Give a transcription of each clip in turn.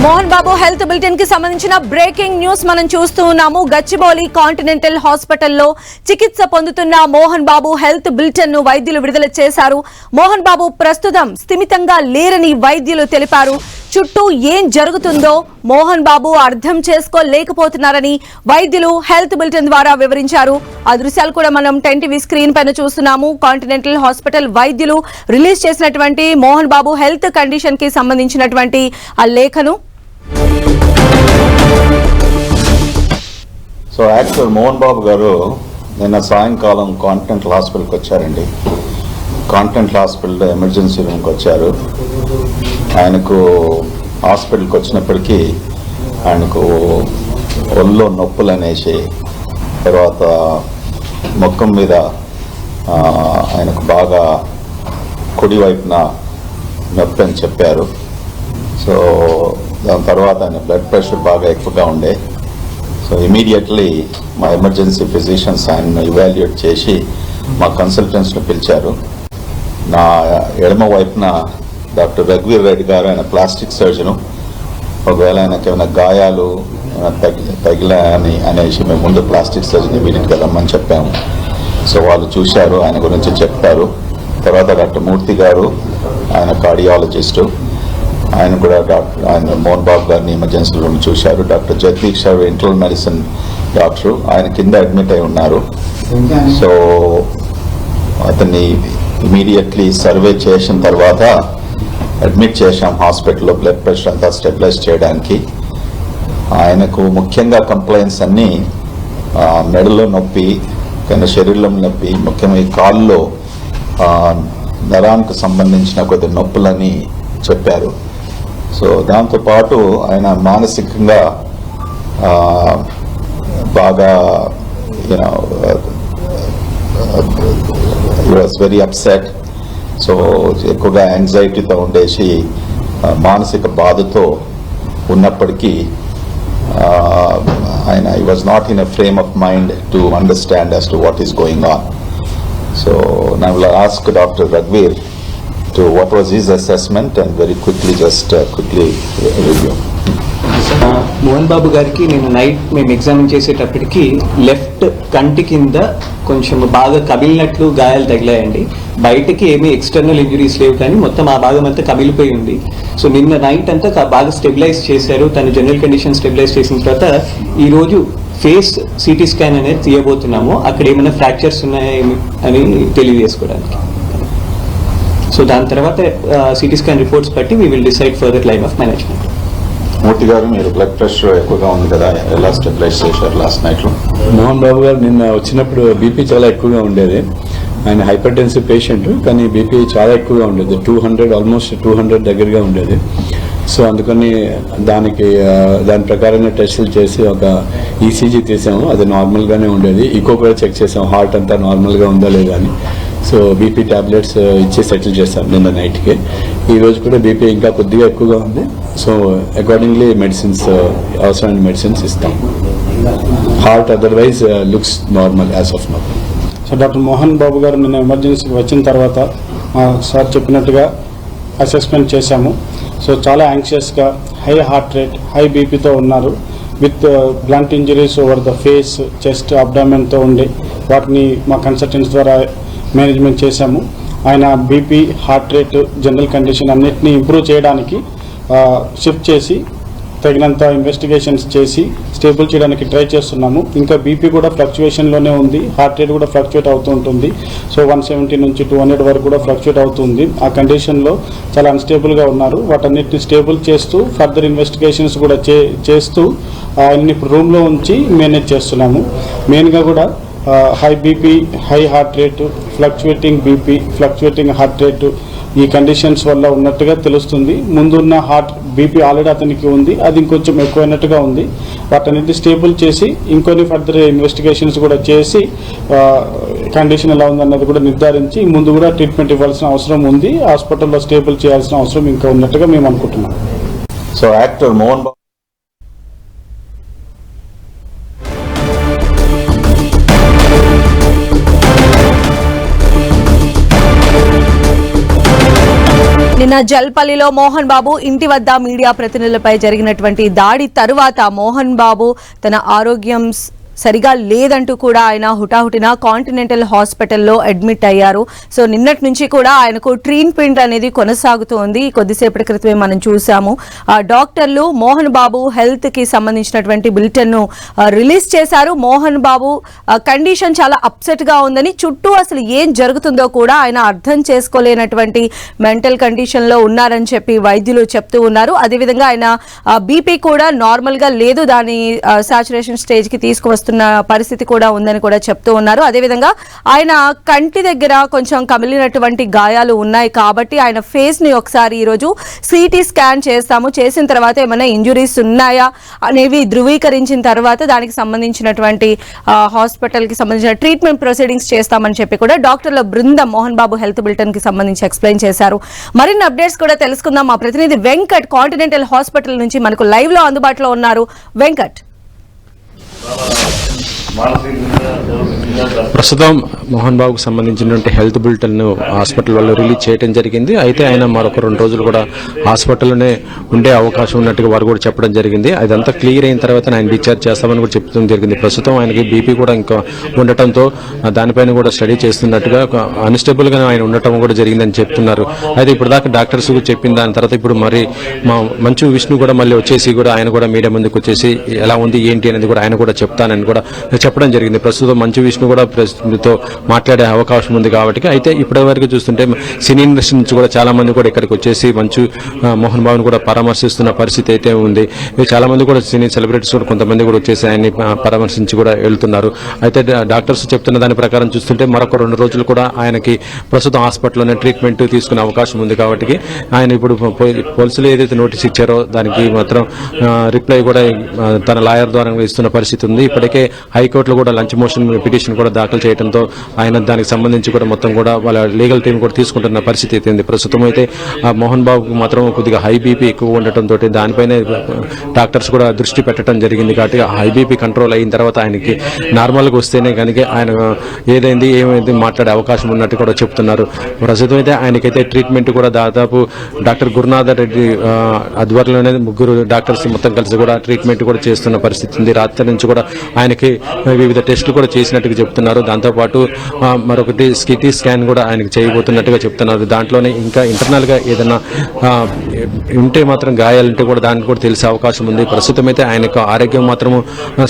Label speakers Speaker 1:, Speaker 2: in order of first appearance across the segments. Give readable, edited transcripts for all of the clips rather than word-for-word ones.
Speaker 1: Mohan Babu health bulletin కి సంబంధించిన breaking news మనం చూస్తూ ఉన్నాము. గచ్చిబౌలి కాంటినెంటల్ హాస్పిటల్లో చికిత్స పొందుతున్న మోహన్ బాబు హెల్త్ బులెటిన్ ను వైద్యులు విడుదల చేశారు. మోహన్ బాబు ప్రస్తుతం స్థిమితంగా లేరని వైద్యులు తెలిపారు. చుట్టూ ఏం జరుగుతుందో మోహన్ బాబు అర్థం చేసుకోలేకపోతున్నారని వైద్యులు హెల్త్ బులెటిన్ ద్వారా వివరించారు. ఆ దృశ్యాలు కూడా మనం 10 టీవీ స్క్రీన్ పైన చూస్తున్నాము. కాంటినెంటల్ హాస్పిటల్ వైద్యులు రిలీజ్ చేసినటువంటి మోహన్ బాబు హెల్త్ కండిషన్ కి సంబంధించినటువంటి ఆ లేఖను.
Speaker 2: సో యాక్టర్ మోహన్ బాబు గారు నిన్న సాయంకాలం కాంటినెంటల్ హాస్పిటల్కి వచ్చారండి. కాంటినెంటల్ హాస్పిటల్ ఎమర్జెన్సీ రూమ్కి వచ్చారు. ఆయనకు హాస్పిటల్కి వచ్చినప్పటికీ ఆయనకు ఒళ్ళో నొప్పులు అనేసి, తర్వాత ముఖం మీద ఆయనకు బాగా కుడివైపున నొప్పి అని చెప్పారు. సో దాని తర్వాత ఆయన బ్లడ్ ప్రెషర్ బాగా ఎక్కువగా ఉండే. సో ఇమీడియట్లీ మా ఎమర్జెన్సీ ఫిజిషియన్స్ ఆయన్ని ఇవాల్యుయేట్ చేసి మా కన్సల్టెంట్స్ని పిలిచారు. నా ఎడమ వైపున డాక్టర్ రఘువీర్ రెడ్డి గారు, ఆయన ప్లాస్టిక్ సర్జను. ఒకవేళ ఆయనకి ఏమైనా గాయాలు తగిలాయని అనేసి మేము ముందు ప్లాస్టిక్ సర్జన్ ఇమీడియట్గా రమ్మని చెప్పాము. సో వాళ్ళు చూశారు, ఆయన గురించి చెప్పారు. తర్వాత డాక్టర్ మూర్తి గారు, ఆయన కార్డియాలజిస్టు, ఆయన కూడా ఆయన మోహన్ బాబు గారిని ఎమర్జెన్సీ రూమ్ చూశారు. Doctor Jagadish sir internal medicine doctor, ఆయన కింద అడ్మిట్ అయి ఉన్నారు. సో అతన్ని ఇమీడియట్లీ సర్వే చేసిన తర్వాత అడ్మిట్ చేశాం హాస్పిటల్లో, బ్లడ్ ప్రెషర్ అంతా స్టెబిలైజ్ చేయడానికి. ఆయనకు ముఖ్యంగా కంప్లైంట్స్ అన్నీ మెడలో నొప్పి, కానీ శరీరంలో నొప్పి, ముఖ్యంగా ఈ కాల్లో నరానికి సంబంధించిన కొద్ది నొప్పులని చెప్పారు. సో దాంతోపాటు ఆయన మానసికంగా బాగా వాజ్ వెరీ అప్సెట్. సో ఎక్కువగా యాంగ్జైటీతో ఉండేసి మానసిక బాధతో ఉన్నప్పటికీ ఆయన I was not in a frame of mind to understand as to what is going on. So నా విల్ ఆస్క్ డాక్టర్ రఘువీర్ to what was his assessment and very quickly quickly review.
Speaker 3: Mohan Babu గారికి నేను నైట్ మేము examine చేసేటప్పటికి left కంటి కింద కొంచెం బాగా కమిలినట్లు గాయాలు తగిలాయండి. బయటకి ఏమీ ఎక్స్టర్నల్ ఇంజరీస్ లేవు, కానీ మొత్తం ఆ భాగం అంతా కమిలిపోయి ఉంది. సో నిన్న నైట్ అంతా బాగా స్టెబిలైజ్ చేశారు. తన జనరల్ కండిషన్ స్టెబిలైజ్ చేసిన తర్వాత ఈరోజు ఫేస్ సిటీ స్కాన్ అనేది తీయబోతున్నాము. అక్కడ ఏమైనా ఫ్రాక్చర్స్ ఉన్నాయేమి అని తెలియజేసుకోవడానికి. సో దాని తర్వాత సిటీ స్కాన్ రిపోర్ట్స్ బట్టి we will decide further line of management.
Speaker 2: Murthy గారు, మీరు బ్లడ్ ప్రెషర్ ఎక్కువగా ఉంది కదా, ఎలా స్టెబిలైజ్ చేశారు లాస్ట్ నైట్లో?
Speaker 4: మోహన్ బాబు గారు నిన్న వచ్చినప్పుడు బీపీ చాలా ఎక్కువగా ఉండేది. ఆయన హైపర్ టెన్సివ్ పేషెంట్, కానీ బీపీ చాలా ఎక్కువగా ఉండేది. 200 ఆల్మోస్ట్ 200 దగ్గరగా ఉండేది. సో అందుకని దాని ప్రకారంగా టెస్టులు చేసి ఒక ఈసీజీ తీసాము. అది నార్మల్గానే ఉండేది. ఈకో కూడా చెక్ చేసాము, హార్ట్ అంతా నార్మల్గా ఉందా లేదా అని. సో బీపీ ట్యాబ్లెట్స్ ఇచ్చి సెటిల్ చేస్తాం నిన్న నైట్కి. ఈరోజు కూడా బీపీ ఇంకా కొద్దిగా ఎక్కువగా ఉంది. సో అకార్డింగ్లీ మెడిసిన్స్, అవసరమైన మెడిసిన్స్ ఇస్తాం. Heart otherwise looks normal as of now.
Speaker 5: So doctor Mohan Babu గారు నిన్న ఎమర్జెన్సీకి వచ్చిన తర్వాత సార్ చెప్పినట్టుగా అసెస్మెంట్ చేశాము. సో చాలా యాంగ్షియస్గా, హై హార్ట్ రేట్, హై బీపీతో ఉన్నారు. With blunt injuries over the face, chest, అబ్డామెన్తో ఉండి వాటిని మా కన్సల్టెంట్స్ ద్వారా మేనేజ్మెంట్ చేశాము. ఆయన BP, heart rate, general condition అన్నిటినీ ఇంప్రూవ్ చేయడానికి షిఫ్ట్ చేసి తగినంత ఇన్వెస్టిగేషన్స్ చేసి స్టేబుల్ చేయడానికి ట్రై చేస్తున్నాము. ఇంకా బీపీ కూడా ఫ్లక్చువేషన్లోనే ఉంది, హార్ట్ రేట్ కూడా ఫ్లక్చువేట్ అవుతూ ఉంటుంది. సో 170 నుంచి 200 వరకు కూడా ఫ్లక్చువేట్ అవుతుంది. ఆ కండిషన్లో చాలా అన్స్టేబుల్గా ఉన్నారు. వాటన్నిటిని స్టేబుల్ చేస్తూ ఫర్దర్ ఇన్వెస్టిగేషన్స్ కూడా చేస్తూ ఆయన్ని ఇప్పుడు రూమ్లో ఉంచి మేనేజ్ చేస్తున్నాము. మెయిన్గా కూడా high BP, high heart rate, fluctuating BP, fluctuating heart rate ఈ కండిషన్స్ వల్ల ఉన్నట్టుగా తెలుస్తుంది. ముందున్న హార్ట్ బీపీ ఆల్రెడీ అతనికి ఉంది, అది ఇంకొంచెం ఎక్కువైనట్టుగా ఉంది. వాటన్నిటిని స్టేబుల్ చేసి ఇంకొన్ని ఫర్దర్ ఇన్వెస్టిగేషన్స్ కూడా చేసి కండిషన్ ఎలా ఉందన్నది కూడా నిర్ధారించి ముందు కూడా ట్రీట్మెంట్ ఇవ్వాల్సిన అవసరం ఉంది. హాస్పిటల్లో స్టేబుల్ చేయాల్సిన అవసరం ఇంకా ఉన్నట్టుగా మేము అనుకుంటున్నాం.
Speaker 2: సో యాక్టర్ మోహన్
Speaker 1: నిన్న జల్పల్లిలో మోహన్ బాబు ఇంటి వద్ద మీడియా ప్రతినిధులపై జరిగినటువంటి దాడి తరువాత మోహన్ బాబు తన ఆరోగ్యం సరిగా లేదంటూ కూడా ఆయన హుటాహుటిన కాంటినెంటల్ హాస్పిటల్లో అడ్మిట్ అయ్యారు. సో నిన్నటి నుంచి కూడా ఆయనకు ట్రీట్మెంట్ అనేది కొనసాగుతోంది. కొద్దిసేపటి క్రితమే మనం చూసాము డాక్టర్లు మోహన్ బాబు హెల్త్ కి సంబంధించినటువంటి బులెటిన్ ను రిలీజ్ చేశారు. మోహన్ బాబు కండిషన్ చాలా అప్సెట్ గా ఉందని, చుట్టూ అసలు ఏం జరుగుతుందో కూడా ఆయన అర్థం చేసుకోలేనటువంటి మెంటల్ కండిషన్ లో ఉన్నారని చెప్పి వైద్యులు చెప్తూ ఉన్నారు. అదేవిధంగా ఆయన బీపీ కూడా నార్మల్ గా లేదు, దాని సాచురేషన్ స్టేజ్ కి తీసుకువస్తున్న పరిస్థితి కూడా ఉందని కూడా చెప్తూ ఉన్నారు. అదేవిధంగా ఆయన కంటి దగ్గర కొంచెం కమిలినటువంటి గాయాలు ఉన్నాయి కాబట్టి ఆయన ఫేస్ ని ఒకసారి ఈరోజు సిటీ స్కాన్ చేస్తాము, చేసిన తర్వాత ఏమైనా ఇంజురీస్ ఉన్నాయా అనేవి ధృవీకరించిన తర్వాత దానికి సంబంధించినటువంటి హాస్పిటల్ కి సంబంధించిన ట్రీట్మెంట్ ప్రొసీడింగ్స్ చేస్తామని చెప్పి కూడా డాక్టర్ల బృందం మోహన్ బాబు హెల్త్ బులెటిన్ కి సంబంధించి ఎక్స్ప్లెయిన్ చేశారు. మరిన్ని అప్డేట్స్ కూడా తెలుసుకుందాం. మా ప్రతినిధి వెంకట్ కాంటినెంటల్ హాస్పిటల్ నుంచి మనకు లైవ్ లో అందుబాటులో ఉన్నారు. వెంకట్,
Speaker 6: ప్రస్తుతం మోహన్ బాబుకు సంబంధించినటువంటి హెల్త్ బులెటిన్ హాస్పిటల్ వాళ్ళు రిలీజ్ చేయడం జరిగింది. అయితే ఆయన మరొక 2 రోజులు కూడా హాస్పిటల్లోనే ఉండే అవకాశం ఉన్నట్టుగా వారు కూడా చెప్పడం జరిగింది. అదంతా క్లియర్ అయిన తర్వాత ఆయన డిశ్చార్జ్ చేస్తామని కూడా చెప్పడం జరిగింది. ప్రస్తుతం ఆయనకి బీపీ కూడా ఇంకా ఉండటంతో దానిపైన కూడా స్టడీ చేస్తున్నట్టుగా అన్స్టేబుల్ గా ఆయన ఉండటం కూడా జరిగిందని చెప్తున్నారు. అయితే ఇప్పుడు దాకా డాక్టర్స్ చెప్పిన దాని తర్వాత ఇప్పుడు మరి మా మంచు విష్ణు కూడా మళ్ళీ వచ్చేసి కూడా ఆయన కూడా మీడియా ముందుకు వచ్చేసి ఎలా ఉంది ఏంటి అనేది కూడా ఆయన కూడా చెప్తానని కూడా చెప్పడం జరిగింది. ప్రస్తుతం మంచు విష్ణు కూడా తో మాట్లాడే అవకాశం ఉంది కాబట్టి. అయితే ఇప్పటి వరకు చూస్తుంటే సినీ ఇండస్ట్రీ నుంచి కూడా చాలా మంది కూడా ఇక్కడికి వచ్చేసి మంచు మోహన్ బాబుని కూడా పరామర్శిస్తున్న పరిస్థితి అయితే ఉంది. చాలా మంది కూడా సినీ సెలబ్రిటీస్ కూడా కొంతమంది కూడా వచ్చేసి ఆయన్ని పరామర్శించి కూడా వెళ్తున్నారు. అయితే డాక్టర్స్ చెప్తున్న దాని ప్రకారం చూస్తుంటే మరొక 2 రోజులు కూడా ఆయనకి ప్రస్తుతం హాస్పిటల్లోనే ట్రీట్మెంట్ తీసుకునే అవకాశం ఉంది కాబట్టి ఆయన ఇప్పుడు పోలీసులు ఏదైతే నోటీస్ ఇచ్చారో దానికి మాత్రం రిప్లై కూడా తన లాయర్ ద్వారా ఇస్తున్న పరిస్థితి ఉంది. ఇప్పటికే హైకోర్టులో కూడా లంచ్ మోషన్ పిటిషన్ కూడా దాఖలు చేయడంతో ఆయన దానికి సంబంధించి కూడా మొత్తం కూడా వాళ్ళ లీగల్ టీం కూడా తీసుకుంటున్న పరిస్థితి అయితే ఉంది. ప్రస్తుతం అయితే మోహన్ బాబుకు మాత్రం కొద్దిగా హై బీపీ ఎక్కువ ఉండటంతో దానిపైనే డాక్టర్స్ కూడా దృష్టి పెట్టడం జరిగింది. కాబట్టి హై బీపీ కంట్రోల్ అయిన తర్వాత ఆయనకి నార్మల్గా వస్తేనే కనుక ఆయన ఏమైంది మాట్లాడే అవకాశం ఉన్నట్టు కూడా చెప్తున్నారు. ప్రస్తుతం అయితే ఆయనకైతే ట్రీట్మెంట్ కూడా దాదాపు డాక్టర్ గురునాథ రెడ్డి ఆధ్వర్యంలోనే 3 డాక్టర్స్ మొత్తం కలిసి కూడా ట్రీట్మెంట్ కూడా చేస్తున్న పరిస్థితి ఉంది. రాత్రి నుంచి కూడా ఆయనకి వివిధ టెస్టులు కూడా చేసినట్టుగా చెప్తున్నారు. దాంతోపాటు మరొకటి సిటీ స్కాన్ కూడా ఆయనకు చేయబోతున్నట్టుగా చెప్తున్నారు. దాంట్లోనే ఇంకా ఇంటర్నల్ గా ఏదైనా ఉంటే మాత్రం గాయాలంటే కూడా దానికి కూడా తెలిసే అవకాశం ఉంది. ప్రస్తుతం అయితే ఆయనకు ఆరోగ్యం మాత్రం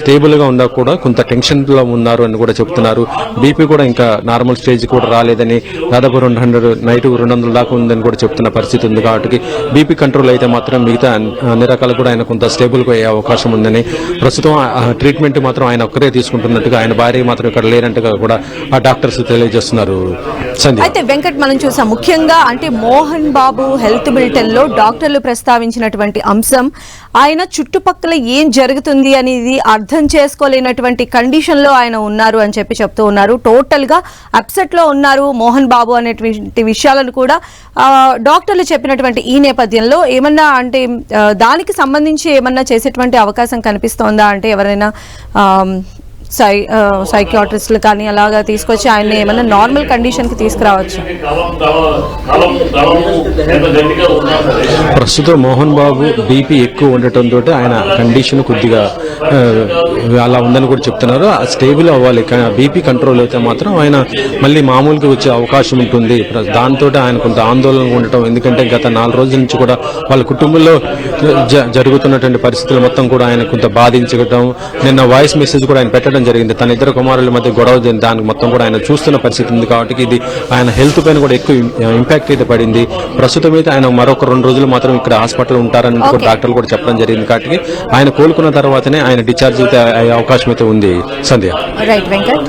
Speaker 6: స్టేబుల్ గా ఉన్నా కూడా కొంత టెన్షన్ లో ఉన్నారు అని కూడా చెప్తున్నారు. బీపీ కూడా ఇంకా నార్మల్ స్టేజ్ కూడా రాలేదని, దాదాపు 200 దాకా ఉందని కూడా చెప్తున్న పరిస్థితి ఉంది. కాబట్టి బీపీ కంట్రోల్ అయితే మాత్రం మిగతా అన్ని రకాలు కూడా ఆయన కొంత స్టేబుల్ గా అయ్యే అవకాశం ఉందని, ప్రస్తుతం ట్రీట్మెంట్ మాత్రం ఆయన ఒక్కరే తీసుకుంటున్నట్టుగా, ఆయన భార్య మాత్రం ఇక్కడ లేనట్టుగా కూడా ఆ డాక్టర్స్ తెలియజేస్తున్నారు.
Speaker 1: అయితే వెంకట్, మనం చూసాం ముఖ్యంగా అంటే మోహన్ బాబు హెల్త్ బులెటిన్ లో డాక్టర్లు ప్రస్తావించినటువంటి అంశం ఆయన చుట్టుపక్కల ఏం జరుగుతుంది అనేది అర్థం చేసుకోలేనటువంటి కండిషన్ లో ఆయన ఉన్నారు అని చెప్పి చెప్తూ ఉన్నారు. టోటల్ గా అప్సెట్ లో ఉన్నారు మోహన్ బాబు అనేటువంటి విషయాలను కూడా డాక్టర్లు చెప్పినటువంటి ఈ నేపథ్యంలో ఏమన్నా అంటే దానికి సంబంధించి ఏమన్నా చేసేటువంటి అవకాశం కనిపిస్తోందా? అంటే ఎవరైనా సైకియాట్రిస్టులు కానీ అలాగా తీసుకొచ్చి ఆయన ఏమైనా నార్మల్ కండిషన్ కి తీసుకురావచ్చు.
Speaker 6: ప్రస్తుతం మోహన్ బాబు బీపీ ఎక్కువ ఉండటంతో ఆయన కండిషన్ కొద్దిగా అలా ఉందని కూడా చెప్తున్నారు. స్టేబుల్ అవ్వాలి, బీపీ కంట్రోల్ అయితే మాత్రం ఆయన మళ్ళీ మామూలుగా వచ్చే అవకాశం ఉంటుంది. దాంతో ఆయన కొంత ఆందోళనగా ఉండటం, ఎందుకంటే గత 4 రోజుల నుంచి కూడా వాళ్ళ కుటుంబంలో జరుగుతున్నటువంటి పరిస్థితులు మొత్తం కూడా ఆయన కొంత బాధించడం. నిన్న వాయిస్ మెసేజ్ కూడా ఆయన పెట్టడం జరిగింది. తన 2 కుమారుల మధ్య గొడవ దానికి మొత్తం కూడా ఆయన చూస్తున్న పరిస్థితి ఉంది. కాబట్టి ఇది ఆయన హెల్త్ పైన కూడా ఎక్కువ ఇంపాక్ట్ అయితే పడింది. ప్రస్తుతం అయితే ఆయన మరొక 2 రోజులు మాత్రం ఇక్కడ హాస్పిటల్ ఉంటారని డాక్టర్లు కూడా చెప్పడం జరిగింది. కాబట్టి ఆయన కోలుకున్న తర్వాతనే ఆయన డిశ్చార్జ్ అయితే అయ్యే అవకాశం అయితే ఉంది. సంధ్య.
Speaker 1: రైట్ వెంకట్.